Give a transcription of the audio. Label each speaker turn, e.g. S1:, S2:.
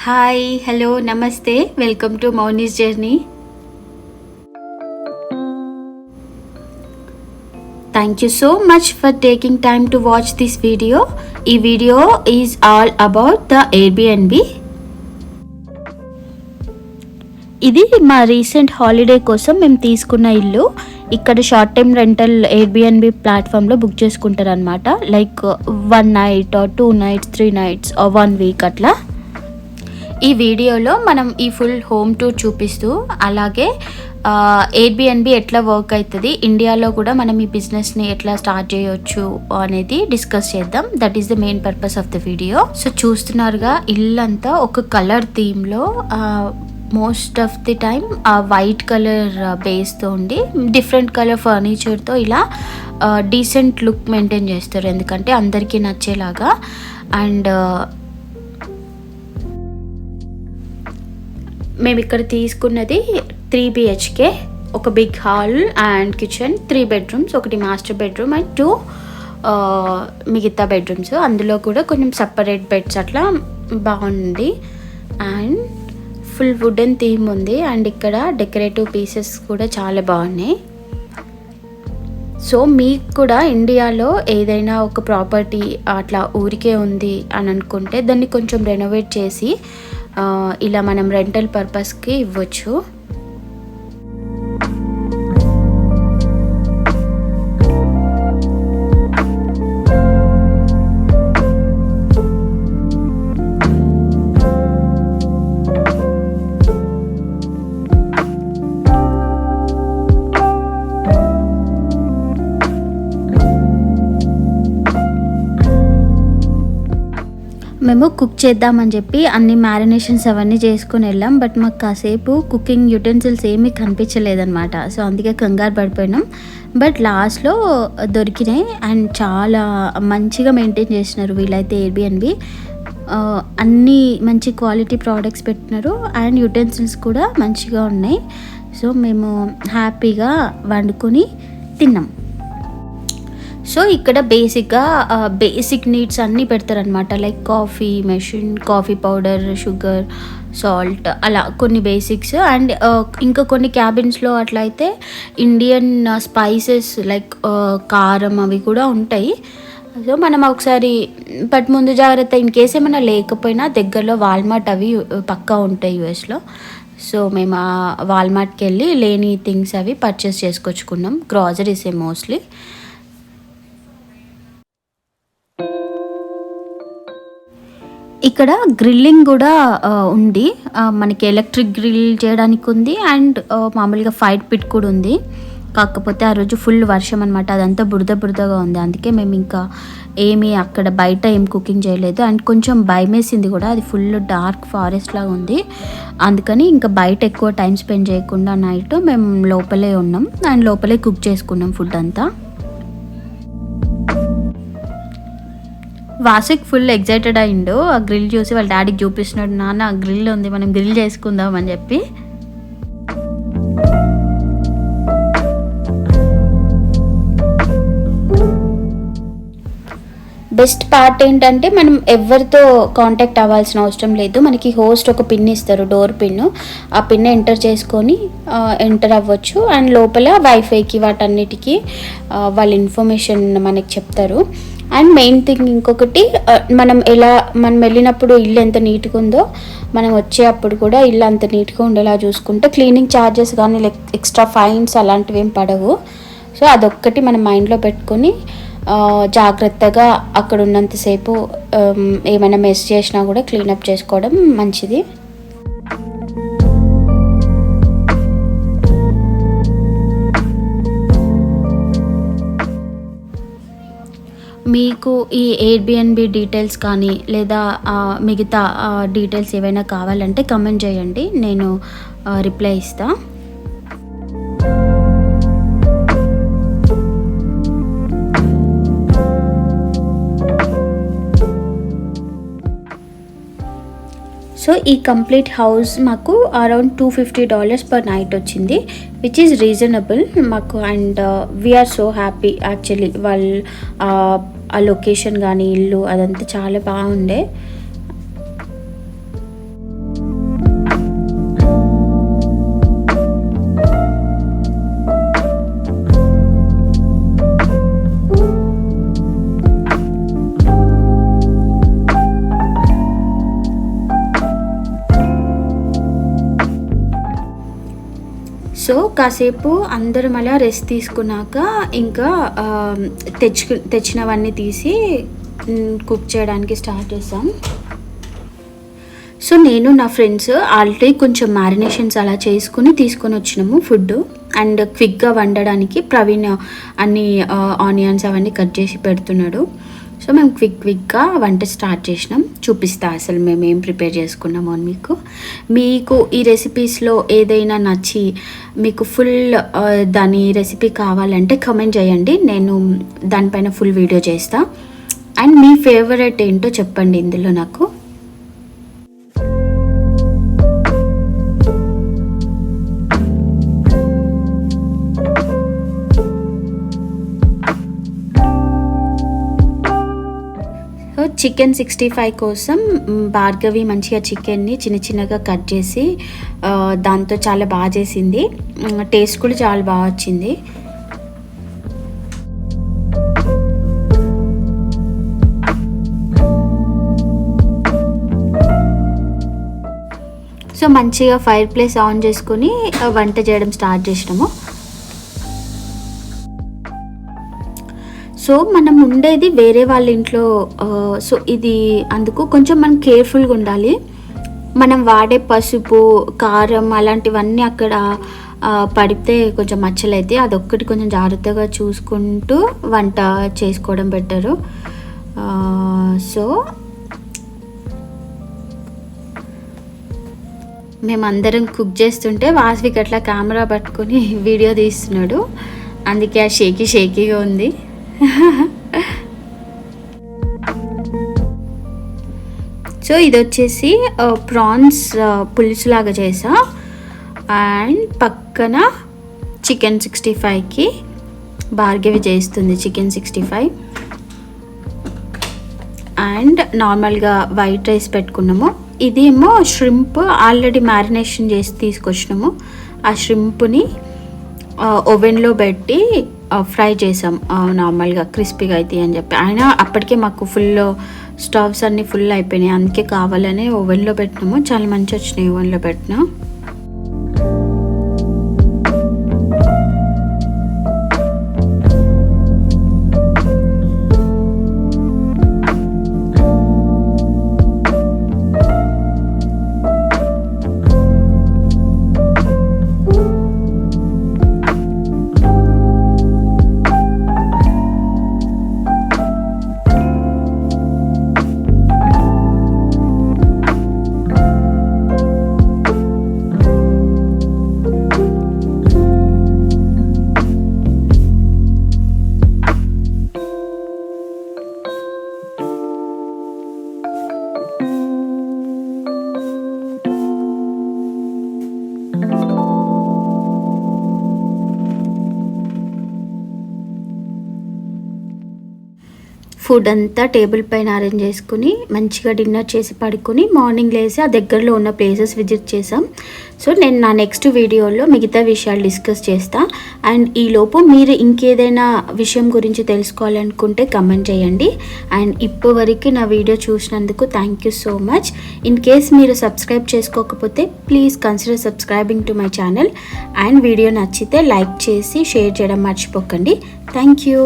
S1: Hi, hello, నమస్తే. Welcome to Mouni's journey. Thank you so much for taking time to watch this video. ఈ video is all about the Airbnb. ఇది మా recent holiday కోసం మేము తీసుకున్న ఇల్లు. ఇక్కడ షార్ట్ టైం రెంటల్ ఎయిర్బిఎన్బి ప్లాట్ఫామ్లో బుక్ చేసుకుంటారు అనమాట. Like 1 night or 2 nights, 3 nights or 1 week అట్లా. ఈ వీడియోలో మనం ఈ ఫుల్ హోమ్ టూర్ చూపిస్తూ అలాగే ఎయిర్బిఎన్బి ఎట్లా వర్క్ అవుతుంది, ఇండియాలో కూడా మనం ఈ బిజినెస్ని ఎట్లా స్టార్ట్ చేయొచ్చు అనేది డిస్కస్ చేద్దాం. That is the main purpose of the video. So చూస్తున్నారుగా, ఇల్లంతా ఒక కలర్ థీమ్లో most of the time white colour బేస్తో ఉండి డిఫరెంట్ కలర్ ఫర్నిచర్తో ఇలా డీసెంట్ లుక్ మెయింటైన్ చేస్తారు, ఎందుకంటే అందరికీ నచ్చేలాగా. అండ్ మేము ఇక్కడ తీసుకున్నది 3 BHK, ఒక big hall and kitchen, 3 bedrooms, ఒకటి మాస్టర్ బెడ్రూమ్ అండ్ 2 మిగతా బెడ్రూమ్స్. అందులో కూడా కొంచెం సపరేట్ బెడ్స్ అట్లా బాగుంది. అండ్ ఫుల్ వుడెన్ థీమ్ ఉంది. అండ్ ఇక్కడ డెకరేటివ్ పీసెస్ కూడా చాలా బాగున్నాయి. సో మీకు కూడా ఇండియాలో ఏదైనా ఒక ప్రాపర్టీ అట్లా ఊరికే ఉంది అని అనుకుంటే దాన్ని కొంచెం రెనోవేట్ చేసి ఇలా మనం రెంటల్ పర్పస్కి ఇవ్వచ్చు. మేము కుక్ చేద్దామని చెప్పి అన్ని మ్యారినేషన్స్ అవన్నీ చేసుకుని వెళ్ళాం. బట్ మాకు కాసేపు కుకింగ్ యుటెన్సిల్స్ ఏమీ కనిపించలేదన్నమాట. సో అందుకే కంగారు పడిపోయినాం. బట్ లాస్ట్లో దొరికినాయి అండ్ చాలా మంచిగా మెయింటైన్ చేసినారు వీళ్ళైతే ఎయిర్బిఎన్బి. అన్నీ మంచి క్వాలిటీ ప్రోడక్ట్స్ పెట్టినారు అండ్ యుటెన్సిల్స్ కూడా మంచిగా ఉన్నాయి. సో మేము హ్యాపీగా వండుకొని తిన్నాం. సో ఇక్కడ బేసిక్ నీడ్స్ అన్నీ పెడతారనమాట. Like coffee machine, coffee powder, sugar, salt, అలా కొన్ని బేసిక్స్. అండ్ ఇంకా కొన్ని క్యాబిన్స్లో అట్లా అయితే ఇండియన్ స్పైసెస్ లైక్ కారం అవి కూడా ఉంటాయి. సో మనం ఒకసారి బట్ ముందు జాగ్రత్త, ఇన్ కేస్ ఏమైనా లేకపోయినా దగ్గరలో వాల్మార్ట్ అవి పక్కా ఉంటాయి యూఎస్లో. సో మేము ఆ వాల్మార్ట్కి వెళ్ళి లేని థింగ్స్ అవి పర్చేస్ చేసుకొచ్చుకున్నాం. గ్రాసరీసే మోస్ట్లీ. ఇక్కడ గ్రిల్లింగ్ కూడా ఉంది. మనకి ఎలక్ట్రిక్ గ్రిల్ చేయడానికి ఉంది అండ్ మామూలుగా ఫైర్ పిట్ కూడా ఉంది. కాకపోతే ఆ రోజు ఫుల్ వర్షం అనమాట, అదంతా బురదగా ఉంది. అందుకే మేము ఇంకా ఏమీ అక్కడ బయట ఏం కుకింగ్ చేయలేదు. అండ్ కొంచెం భయమేసింది కూడా, అది ఫుల్ డార్క్ ఫారెస్ట్ లాగా ఉంది. అందుకని ఇంకా బయట ఎక్కువ టైం స్పెండ్ చేయకుండా నైట్ మేము లోపలే ఉన్నాం అండ్ లోపలే కుక్ చేసుకున్నాం ఫుడ్ అంతా. వాసిక్ ఫుల్ ఎగ్జైటెడ్ అయిండు. ఆ గ్రిల్ చూసి వాళ్ళ డాడీకి చూపిస్తున్నాడు, నాన్న గ్రిల్ ఉంది, మనం గ్రిల్ చేసుకుందాం అని చెప్పి. బెస్ట్ పార్ట్ ఏంటంటే మనం ఎవరితో కాంటాక్ట్ అవ్వాల్సిన అవసరం లేదు. మనకి హోస్ట్ ఒక పిన్ ఇస్తారు, డోర్ పిన్. ఆ పిన్ ఎంటర్ చేసుకొని ఎంటర్ అవ్వచ్చు. అండ్ లోపల వైఫైకి వాటన్నిటికీ వాళ్ళ ఇన్ఫర్మేషన్ మనకి చెప్తారు. అండ్ మెయిన్ థింగ్ ఇంకొకటి, మనం వెళ్ళినప్పుడు ఇల్లు ఎంత నీట్గా ఉందో మనం వచ్చేటప్పుడు కూడా ఇల్లు అంత నీట్గా ఉండేలా చూసుకుంటే క్లీనింగ్ ఛార్జెస్ కానీ ఎక్స్ట్రా ఫైన్స్ అలాంటివి ఏం పడవు. సో అదొక్కటి మనం మైండ్లో పెట్టుకొని జాగ్రత్తగా అక్కడ ఉన్నంతసేపు ఏమైనా మెస్ చేసినా కూడా క్లీనప్ చేసుకోవడం మంచిది. మీకు ఈ ఎయిర్బిఎన్బి డీటెయిల్స్ కానీ లేదా మిగతా డీటెయిల్స్ ఏవైనా కావాలంటే కమెంట్ చేయండి, నేను రిప్లై ఇస్తాను. సో ఈ కంప్లీట్ హౌస్ మాకు అరౌండ్ $250 per night వచ్చింది, విచ్ ఈజ్ రీజనబుల్ మాకు. And we're so happy actually. వాళ్ళు ఆ లొకేషన్ కానీ ఇల్లు అదంతా చాలా బాగుండే. సో కాసేపు అందరం అలా రెస్ట్ తీసుకున్నాక ఇంకా తెచ్చినవన్నీ తీసి కుక్ చేయడానికి స్టార్ట్ చేసాం. సో నేను నా ఫ్రెండ్స్ ఆల్రెడీ కొంచెం మ్యారినేషన్స్ అలా తీసుకొని వచ్చినాము ఫుడ్. అండ్ క్విక్గా వండడానికి ప్రవీణ్ అన్ని ఆనియన్స్ అవన్నీ కట్ చేసి పెడుతున్నాడు. సో మేము క్విక్గా వంట స్టార్ట్ చేసినాం. చూపిస్తా అసలు మేము ఏం ప్రిపేర్ చేసుకున్నాము అని మీకు ఈ రెసిపీస్లో ఏదైనా నచ్చి మీకు ఫుల్ దాని రెసిపీ కావాలంటే కమెంట్ చేయండి, నేను దానిపైన ఫుల్ వీడియో చేస్తా. అండ్ మీ ఫేవరెట్ ఏంటో చెప్పండి ఇందులో నాకు. చికెన్ 65 కోసం భార్గవి మంచిగా చికెన్ని చిన్నగా కట్ చేసి దాంతో చాలా బాగా చేసింది. టేస్ట్ కూడా చాలా బాగా వచ్చింది. సో మంచిగా ఫైర్ ప్లేస్ ఆన్ చేసుకొని వంట చేయడం స్టార్ట్ చేసినాము. సో మనం ఉండేది వేరే వాళ్ళ ఇంట్లో. సో ఇది అందుకు కొంచెం మనం కేర్ఫుల్గా ఉండాలి. మనం వాడే పసుపు, కారం అలాంటివన్నీ అక్కడ పడితే కొంచెం మచ్చలైతే అదొక్కటి కొంచెం జాగ్రత్తగా చూసుకుంటూ వంట చేసుకోవడం బెటరు. సో మేమందరం కుక్ చేస్తుంటే వాస్విక్ అట్లా కెమెరా పట్టుకొని వీడియో తీస్తున్నాడు, అందుకే ఆ షేకీగా ఉంది. సో ఇది వచ్చేసి ప్రాన్స్ పులుసు లాగా చేసా. అండ్ పక్కన చికెన్ 65కి భార్గవి చేస్తుంది చికెన్ 65. అండ్ నార్మల్గా వైట్ రైస్ పెట్టుకున్నాము. ఇదేమో ష్రింప్ ఆల్రెడీ మ్యారినేషన్ చేసి తీసుకొచ్చినాము. ఆ ష్రింప్ని ఓవెన్లో పెట్టి ఫ్రై చేసాం నార్మల్గా క్రిస్పీగా అవుతాయి అని చెప్పి. అయినా అప్పటికే మాకు ఫుల్ స్టవ్స్ అన్నీ ఫుల్ అయిపోయినాయి, అందుకే కావాలని ఓవెన్లో పెట్టినాము. చాలా మంచి వచ్చినాయి ఓవెన్లో పెట్టినా. ఫుడ్ అంతా టేబుల్ పైన అరేంజ్ చేసుకుని మంచిగా డిన్నర్ చేసి పడుకొని మార్నింగ్ లేసి ఆ దగ్గరలో ఉన్న ప్లేసెస్ విజిట్ చేసాం. సో నేను నా నెక్స్ట్ వీడియోలో మిగతా విషయాలు డిస్కస్ చేస్తా. అండ్ ఈలోపు మీరు ఇంకేదైనా విషయం గురించి తెలుసుకోవాలనుకుంటే కమెంట్ చేయండి. అండ్ ఇప్పటివరకు నా వీడియో చూసినందుకు thank you so much. In case మీరు సబ్స్క్రైబ్ చేసుకోకపోతే please consider subscribing to my channel. And video నచ్చితే లైక్ చేసి షేర్ చేయడం మర్చిపోకండి. Thank you.